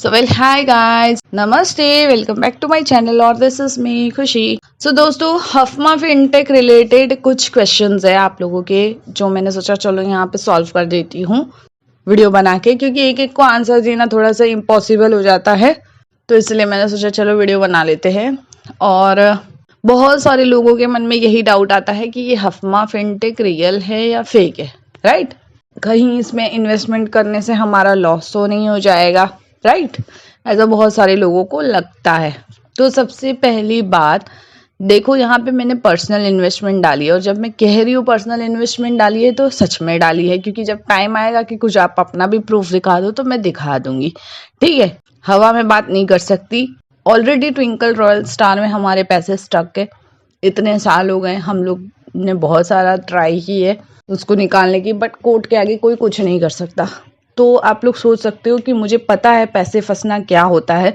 सो well hi guys, नमस्ते, welcome back to my channel और this is me Khushi. So दोस्तों, हफमा फिनटेक रिलेटेड कुछ क्वेश्चंस है आप लोगों के जो मैंने सोचा चलो यहाँ पे सॉल्व कर देती हूँ वीडियो बना के, क्योंकि एक एक को आंसर देना थोड़ा सा इम्पॉसिबल हो जाता है, तो इसलिए मैंने सोचा चलो वीडियो बना लेते हैं। और बहुत सारे लोगों के मन में यही डाउट आता है कि ये हफमा फिनटेक रियल है या फेक है, राइट? कहीं इसमें इन्वेस्टमेंट करने से हमारा लॉस तो नहीं हो जाएगा, राइट? ऐसा बहुत सारे लोगों को लगता है। तो सबसे पहली बात देखो, यहाँ पे मैंने पर्सनल इन्वेस्टमेंट डाली है, और जब मैं कह रही हूँ पर्सनल इन्वेस्टमेंट डाली है तो सच में डाली है, क्योंकि जब टाइम आएगा कि कुछ आप अपना भी प्रूफ दिखा दो तो मैं दिखा दूंगी, ठीक है? हवा में बात नहीं कर सकती। ऑलरेडी ट्विंकल रॉयल स्टार में हमारे पैसे स्टक है, इतने साल हो गए, हम लोग ने बहुत सारा ट्राई की है उसको निकालने की, बट कोर्ट के आगे कोई कुछ नहीं कर सकता। तो आप लोग सोच सकते हो कि मुझे पता है पैसे फंसना क्या होता है,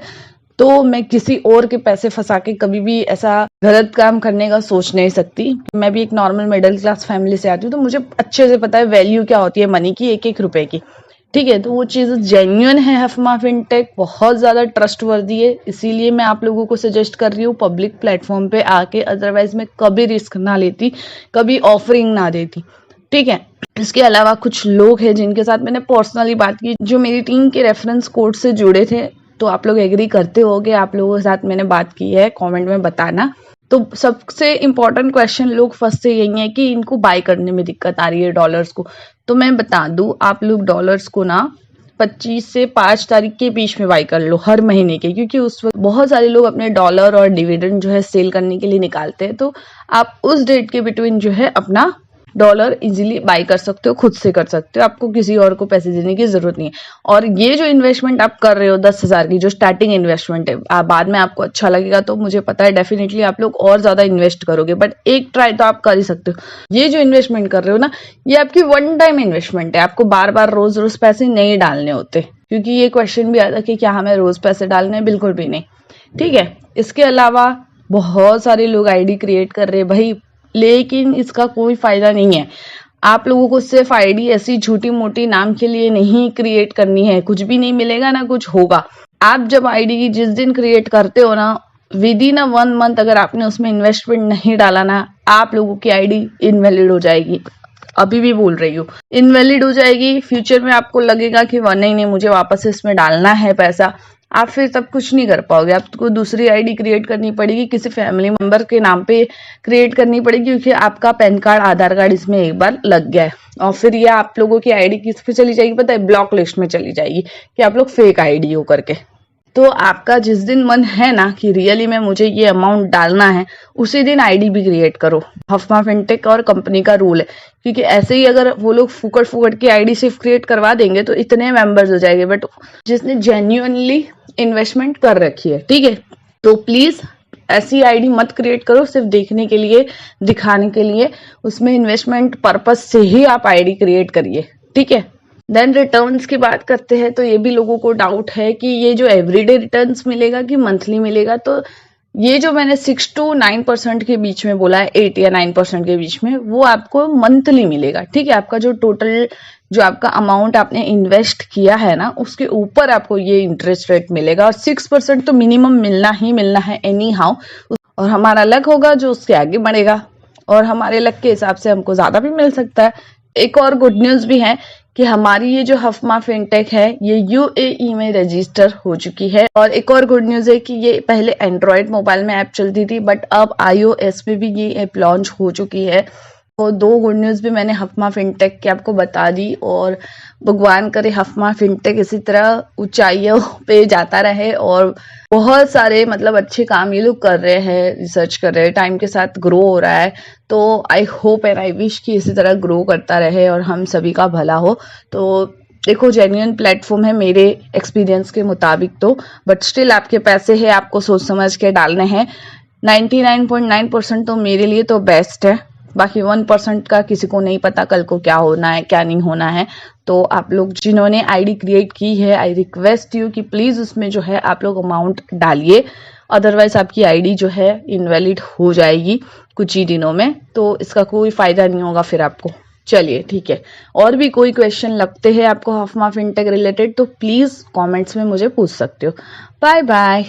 तो मैं किसी और के पैसे फंसा के कभी भी ऐसा गलत काम करने का सोच नहीं सकती। मैं भी एक नॉर्मल मिडिल क्लास फैमिली से आती हूँ, तो मुझे अच्छे से पता है वैल्यू क्या होती है मनी की, एक एक रुपए की, ठीक है? तो वो चीज़ जेन्युइन है। हफमा फिनटेक बहुत ज़्यादा ट्रस्टवर्दी है, इसीलिए मैं आप लोगों को सजेस्ट कर रही हूँ पब्लिक प्लेटफॉर्म पे आके, अदरवाइज मैं कभी रिस्क ना लेती, कभी ऑफरिंग ना देती, ठीक है? इसके अलावा कुछ लोग हैं जिनके साथ मैंने पर्सनली बात की, जो मेरी टीम के रेफरेंस कोड से जुड़े थे, तो आप लोग एग्री करते होगे, आप लोगों के साथ मैंने बात की है, कमेंट में बताना। तो सबसे इम्पोर्टेंट क्वेश्चन लोग फंसते यही है कि इनको बाय करने में दिक्कत आ रही है डॉलर्स को। तो मैं बता दूं, आप लोग डॉलर्स को ना 25 से 5 तारीख के बीच में बाय कर लो हर महीने के, क्योंकि उस वक्त बहुत सारे लोग अपने डॉलर और डिविडेंड जो है सेल करने के लिए निकालते हैं। तो आप उस डेट के बिटवीन जो है अपना डॉलर इजीली बाय कर सकते हो, खुद से कर सकते हो, आपको किसी और को पैसे देने की जरूरत नहीं है। और ये जो इन्वेस्टमेंट आप कर रहे हो 10,000 की, जो स्टार्टिंग इन्वेस्टमेंट है, बाद में आपको अच्छा लगेगा तो मुझे पता है डेफिनेटली आप लोग और ज्यादा इन्वेस्ट करोगे, बट एक ट्राई तो आप कर ही सकते हो। ये जो इन्वेस्टमेंट कर रहे हो ना, ये आपकी वन टाइम इन्वेस्टमेंट है, आपको बार बार रोज रोज पैसे नहीं डालने होते, क्योंकि ये क्वेश्चन भी आता कि क्या हमें रोज पैसे डालने हैं, बिल्कुल भी नहीं, ठीक है? इसके अलावा बहुत सारे लोग आईडी क्रिएट कर रहे हैं भाई, लेकिन इसका कोई फायदा नहीं है। आप लोगों को सिर्फ आईडी ऐसी छोटी मोटी नाम के लिए नहीं क्रिएट करनी है, कुछ भी नहीं मिलेगा ना कुछ होगा। आप जब आईडी की जिस दिन क्रिएट करते हो ना, विद इन 1 मंथ अगर आपने उसमें इन्वेस्टमेंट नहीं डाला ना, आप लोगों की आईडी इनवैलिड हो जाएगी। अभी भी बोल रही हूँ, इनवैलिड हो जाएगी। फ्यूचर में आपको लगेगा कि नहीं मुझे वापस इसमें डालना है पैसा, आप फिर तब कुछ नहीं कर पाओगे। आपको दूसरी आईडी क्रिएट करनी पड़ेगी, किसी फैमिली मेंबर के नाम पे क्रिएट करनी पड़ेगी, क्योंकि आपका पैन कार्ड आधार कार्ड इसमें एक बार लग गया है, और फिर ये आप लोगों की आईडी किस पे चली जाएगी पता है? ब्लॉक लिस्ट में चली जाएगी कि आप लोग फेक आईडी हो करके। तो आपका जिस दिन मन है ना कि रियली में मुझे ये अमाउंट डालना है, उसी दिन आईडी भी क्रिएट करो। हफमा फिनटेक और कंपनी का रूल है, क्योंकि ऐसे ही अगर वो लोग फुकट फुकट की आईडी सिर्फ क्रिएट करवा देंगे तो इतने मेंबर्स हो जाएंगे, बट जिसने जेन्युइनली इन्वेस्टमेंट कर रखी है, ठीक है? तो प्लीज ऐसी आईडी मत क्रिएट करो सिर्फ देखने के लिए, दिखाने के लिए। उसमें इन्वेस्टमेंट पर्पज से ही आप आईडी क्रिएट करिए, ठीक है? देन रिटर्न्स की बात करते हैं, तो ये भी लोगों को डाउट है कि ये जो एवरीडे रिटर्न्स मिलेगा कि मंथली मिलेगा। तो ये जो मैंने 6 to 9% के बीच में बोला है, 8 या 9% के बीच में, वो आपको मंथली मिलेगा, ठीक है? आपका जो टोटल जो आपका अमाउंट आपने इन्वेस्ट किया है ना, उसके ऊपर आपको ये इंटरेस्ट रेट मिलेगा, और 6% तो मिनिमम मिलना ही मिलना है एनी हाउ। और हमारा लक होगा जो उसके आगे बढ़ेगा, और हमारे लक के हिसाब से हमको ज्यादा भी मिल सकता है। एक और गुड न्यूज भी है कि हमारी ये जो हफमा फिनटेक है ये यूएई में रजिस्टर हो चुकी है। और एक और गुड न्यूज है कि ये पहले एंड्रॉयड मोबाइल में ऐप चलती थी, बट अब iOS पे भी ये ऐप लॉन्च हो चुकी है। तो 2 गुड न्यूज भी मैंने हफमा फिनटेक की आपको बता दी, और भगवान करे हफमा फिनटेक इसी तरह ऊंचाइयों पे जाता रहे, और बहुत सारे मतलब अच्छे काम ये लोग कर रहे हैं, रिसर्च कर रहे हैं, टाइम के साथ ग्रो हो रहा है। तो I hope and I wish कि इसी तरह ग्रो करता रहे और हम सभी का भला हो। तो देखो, जेन्युइन प्लेटफॉर्म है मेरे एक्सपीरियंस के मुताबिक तो, बट स्टिल आपके पैसे है, आपको सोच समझ के डालने हैं। 99.9% तो मेरे लिए तो बेस्ट है, बाकी 1% का किसी को नहीं पता कल को क्या होना है क्या नहीं होना है। तो आप लोग जिन्होंने आईडी क्रिएट की है, आई रिक्वेस्ट यू कि प्लीज उसमें जो है आप लोग अमाउंट डालिए, अदरवाइज आपकी आईडी जो है इनवैलिड हो जाएगी कुछ ही दिनों में, तो इसका कोई फायदा नहीं होगा फिर आपको। चलिए ठीक है, और भी कोई क्वेश्चन लगते हैं आपको हफमा फिनटेक रिलेटेड तो प्लीज कमेंट्स में मुझे पूछ सकते हो। Bye bye.